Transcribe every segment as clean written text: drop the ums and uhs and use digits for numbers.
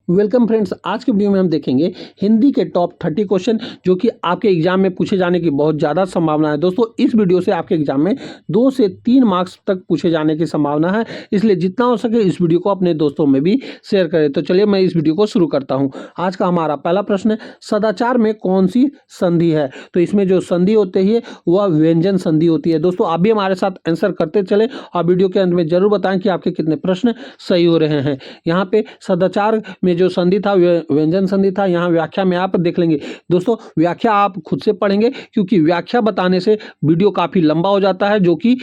Welcome friends, आज के video में हम देखेंगे हिंदी के टॉप 30 क्वेश्चन जो कि आपके एग्जाम में पूछे जाने की बहुत ज़्यादा संभावना है। दोस्तों, इस वीडियो से आपके एग्जाम में 2 से 3 मार्क्स तक पूछे जाने की संभावना है, इसलिए जितना हो सके इस वीडियो को अपने दोस्तों में भी शेयर करें। तो चलिए मैं इस वीडियो को शुरू करता हूँ। आज का हमारा पहला प्रश्न है, सदाचार में कौन सी संधि है? तो इसमें जो संधि होती है वह व्यंजन संधि होती है। दोस्तों, आप भी हमारे साथ आंसर करते चले और वीडियो के अंत में जरूर बताएं कि आपके कितने प्रश्न सही हो रहे हैं। यहाँ पे सदाचार में जो संधि था व्यंजन संधि था, यहाँ व्याख्या में आप देख लेंगे। दोस्तों, व्याख्या आप खुद से पढ़ेंगे क्योंकि व्याख्या बताने से वीडियो काफ़ी लंबा हो जाता है, जो कि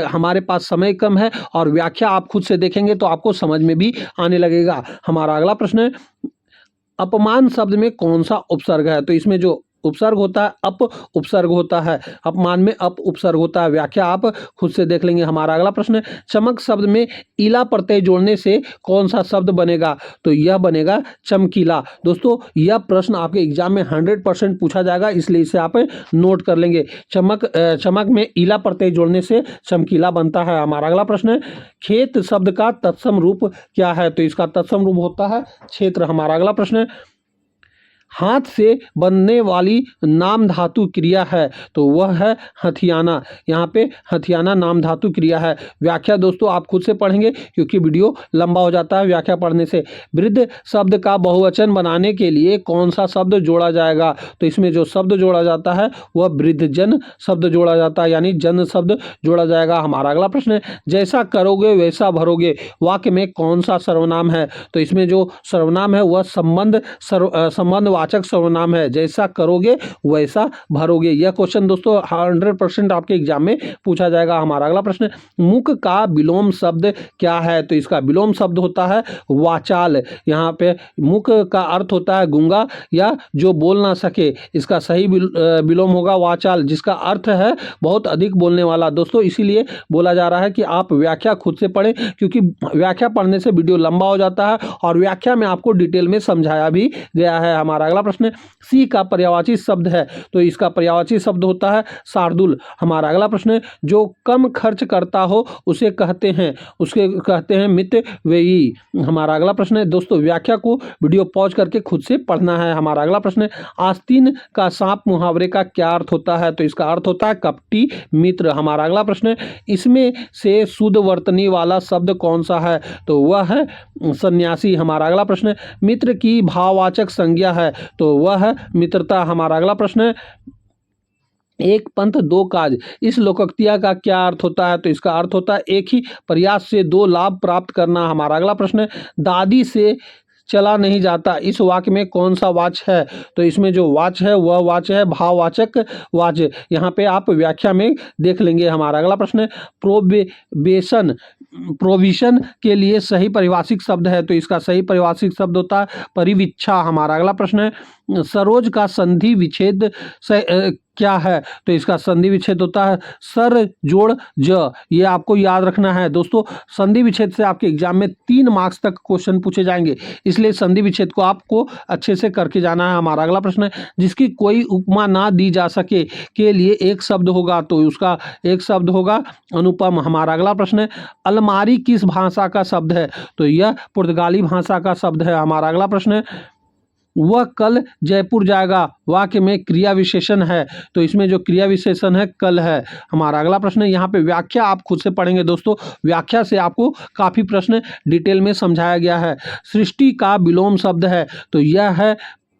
हमारे पास समय कम है, और व्याख्या आप खुद से देखेंगे तो आपको समझ में भी आने लगेगा। हमारा अगला प्रश्न है, अपमान शब्द में कौन सा उपसर्ग है? तो इसमें जो उपसर्ग होता है अप उपसर्ग होता है, अपमान में अप उपसर्ग होता है। व्याख्या आप खुद से देख लेंगे। हमारा अगला प्रश्न है, चमक शब्द में इला प्रत्यय जोड़ने से कौन सा शब्द बनेगा? तो यह बनेगा चमकीला। दोस्तों, यह प्रश्न आपके एग्जाम में 100% पूछा जाएगा, इसलिए इसे आप नोट कर लेंगे। चमक में इला प्रत्यय जोड़ने से चमकीला बनता है। हमारा अगला प्रश्न है, खेत शब्द का तत्सम रूप क्या है? तो इसका तत्सम रूप होता है क्षेत्र। हमारा अगला प्रश्न है, हाथ से बनने वाली नाम धातु क्रिया है, तो वह है हथियाना। यहाँ पे हथियाना नाम धातु क्रिया है। व्याख्या दोस्तों आप खुद से पढ़ेंगे क्योंकि वीडियो लंबा हो जाता है व्याख्या पढ़ने से। वृद्ध शब्द का बहुवचन बनाने के लिए कौन सा शब्द जोड़ा जाएगा? तो इसमें जो शब्द जोड़ा जाता है वह वृद्धजन शब्द जोड़ा जाता है, यानी जन शब्द जोड़ा जाएगा। हमारा अगला प्रश्न है, जैसा करोगे वैसा भरोगे वाक्य में कौन सा सर्वनाम है? तो इसमें जो सर्वनाम है वह संबंध वाचक सर्वनाम है। जैसा करोगे वैसा भरोगे। यह क्वेश्चन दोस्तों 100% आपके एग्जाम में पूछा जाएगा। हमारा अगला प्रश्न, मुख का विलोम शब्द क्या है? तो इसका विलोम शब्द होता है वाचाल। यहाँ पे मुख का अर्थ होता है गूंगा या जो बोल ना सके। इसका सही विलोम होगा वाचाल, जिसका अर्थ है बहुत अधिक बोलने वाला। दोस्तों, इसीलिए बोला जा रहा है कि आप व्याख्या खुद से पढ़ें, क्योंकि व्याख्या पढ़ने से वीडियो लंबा हो जाता है और व्याख्या में आपको डिटेल में समझाया भी गया है। हमारा अगला प्रश्न, सी का पर्यायवाची शब्द है, तो इसका पर्यायवाची शब्द होता है शार्दुल। हमारा अगला प्रश्न, जो कम खर्च करता हो उसके कहते हैं मितव्ययी। हमारा अगला प्रश्न है, दोस्तों व्याख्या को वीडियो पॉज करके खुद से पढ़ना है। हमारा अगला प्रश्न, आस्तीन का सांप मुहावरे का क्या अर्थ होता है? तो इसका अर्थ होता है कपटी मित्र। हमारा अगला प्रश्न, इसमें से शुद्ध वर्तनी वाला शब्द कौन सा है? तो वह है सन्यासी। हमारा अगला प्रश्न, मित्र की भाववाचक संज्ञा है, तो वह है मित्रता। हमारा अगला प्रश्न है, एक पंथ दो काज, इस लोकोक्तिया का क्या अर्थ होता है? तो इसका अर्थ होता है एक ही प्रयास से 2 लाभ प्राप्त करना। हमारा अगला प्रश्न है, दादी से चला नहीं जाता, इस वाक्य में कौन सा वाच्य है? तो इसमें जो वाच्य है वह वाच्य है भाववाचक वाच्य। यहाँ पे आप व्याख्या में देख लेंगे। हमारा अगला प्रश्न है, प्रोविशन के लिए सही पारिभाषिक शब्द है, तो इसका सही पारिभाषिक शब्द होता है परिवीक्षा। हमारा अगला प्रश्न है, सरोज का संधि विच्छेद क्या है? तो इसका संधि विच्छेद होता है सर जोड़ ज। ये आपको याद रखना है। दोस्तों, संधि विच्छेद से आपके एग्जाम में 3 मार्क्स तक क्वेश्चन पूछे जाएंगे, इसलिए संधि विच्छेद को आपको अच्छे से करके जाना है। हमारा अगला प्रश्न है, जिसकी कोई उपमा ना दी जा सके के लिए एक शब्द होगा, तो उसका एक शब्द होगा अनुपम। हमारा अगला प्रश्न है, अलमारी किस भाषा का शब्द है? तो यह पुर्तगाली भाषा का शब्द है। हमारा अगला प्रश्न है, वह कल जयपुर जाएगा वाक्य में क्रिया विशेषण है, तो इसमें जो क्रिया विशेषण है कल है। हमारा अगला प्रश्न है, यहाँ पे व्याख्या आप खुद से पढ़ेंगे। दोस्तों, व्याख्या से आपको काफ़ी प्रश्न डिटेल में समझाया गया है। सृष्टि का विलोम शब्द है, तो यह है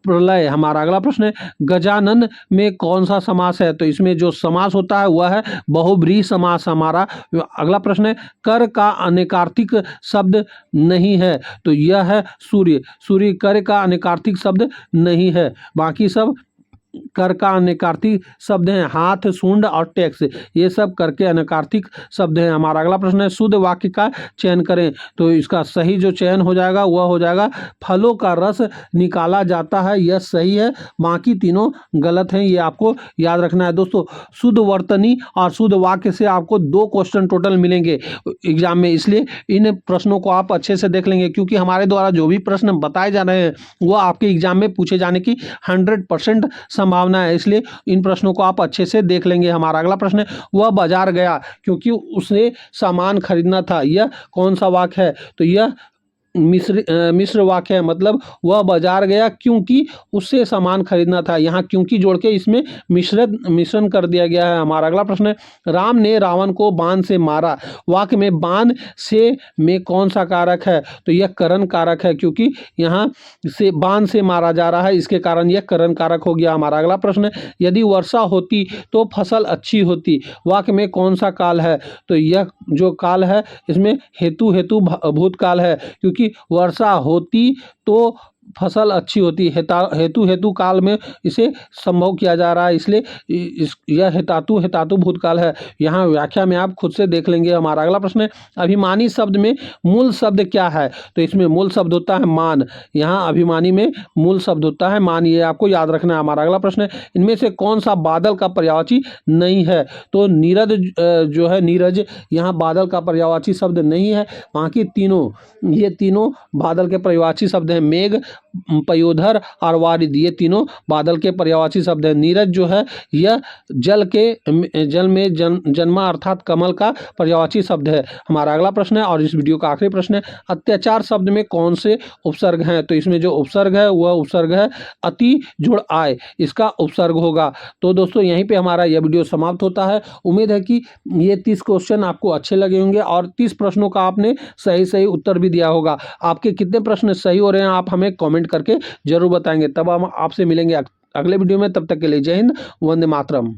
प्रलय। हमारा अगला प्रश्न है, गजानन में कौन सा समास है? तो इसमें जो समास होता है वह है बहुब्रीहि समास। हमारा अगला प्रश्न है, कर का अनेकार्थिक शब्द नहीं है, तो यह है सूर्य कर का अनेकार्थिक शब्द नहीं है। बाकी सब कर का अनेकार्थिक शब्द हैं। हाथ, सूंड और टैक्स, ये सब कर के अनेकार्थिक शब्द हैं। हमारा अगला प्रश्न है, शुद्ध वाक्य का चयन करें, तो इसका सही जो चयन हो जाएगा वह हो जाएगा फलों का रस निकाला जाता है, यह सही है। बाकी तीनों गलत हैं, ये आपको याद रखना है। दोस्तों, शुद्ध वर्तनी और शुद्ध वाक्य से आपको 2 क्वेश्चन टोटल मिलेंगे एग्जाम में, इसलिए इन प्रश्नों को आप अच्छे से देख लेंगे, क्योंकि हमारे द्वारा जो भी प्रश्न बताए जा रहे हैं वह आपके एग्जाम में पूछे जाने की 100% संभावना है, इसलिए इन प्रश्नों को आप अच्छे से देख लेंगे। हमारा अगला प्रश्न है, वह बाजार गया क्योंकि उसे सामान खरीदना था, यह कौन सा वाक्य है? तो यह मिश्र वाक्य है, मतलब वह बाजार गया क्योंकि उससे सामान खरीदना था। यहाँ क्योंकि जोड़ के इसमें मिश्रण कर दिया गया है। हमारा अगला प्रश्न है, राम ने रावण को बाण से मारा। वाक्य में बाण से में कौन सा कारक है? तो यह करण कारक है, क्योंकि यहाँ से बाण से मारा जा रहा है, इसके कारण यह करण कारक हो गया। हमारा अगला प्रश्न है, यदि वर्षा होती तो फसल अच्छी होती। वाक्य में कौन सा काल है? तो यह जो काल है इसमें हेतु भूतकाल है, क्योंकि वर्षा होती तो फसल अच्छी होती। हेतु काल में इसे संभव किया जा रहा है, इसलिए यह हेतातु भूतकाल है। यहाँ व्याख्या में आप खुद से देख लेंगे। हमारा अगला प्रश्न है, अभिमानी शब्द में मूल शब्द क्या है? तो इसमें मूल शब्द होता है मान। यहाँ अभिमानी में मूल शब्द होता है मान, ये आपको याद रखना है। हमारा अगला प्रश्न है, इनमें से कौन सा बादल का पर्यायवाची नहीं है? तो नीरज जो है नीरज, यहाँ बादल का पर्यायवाची शब्द नहीं है। बाकी ये तीनों बादल के पर्यायवाची शब्द हैं। मेघ, पयोधर और वारिद, ये तीनों बादल के पर्यायवाची शब्द हैं। नीरज जो है यह जल में जन्मा अर्थात कमल का पर्यायवाची शब्द है। हमारा अगला प्रश्न है और इस वीडियो का आखिरी प्रश्न है, अत्याचार शब्द में कौन से उपसर्ग हैं? तो इसमें जो उपसर्ग है वह उपसर्ग है अति जुड़ आय, इसका उपसर्ग होगा। तो दोस्तों यहीं पे हमारा यह वीडियो समाप्त होता है। उम्मीद है कि ये 30 क्वेश्चन आपको अच्छे लगे होंगे और 30 प्रश्नों का आपने सही उत्तर भी दिया होगा। आपके कितने प्रश्न सही हो रहे हैं आप हमें कमेंट करके जरूर बताएंगे। तब हम आपसे मिलेंगे अगले वीडियो में। तब तक के लिए जय हिंद, वंदे मातरम।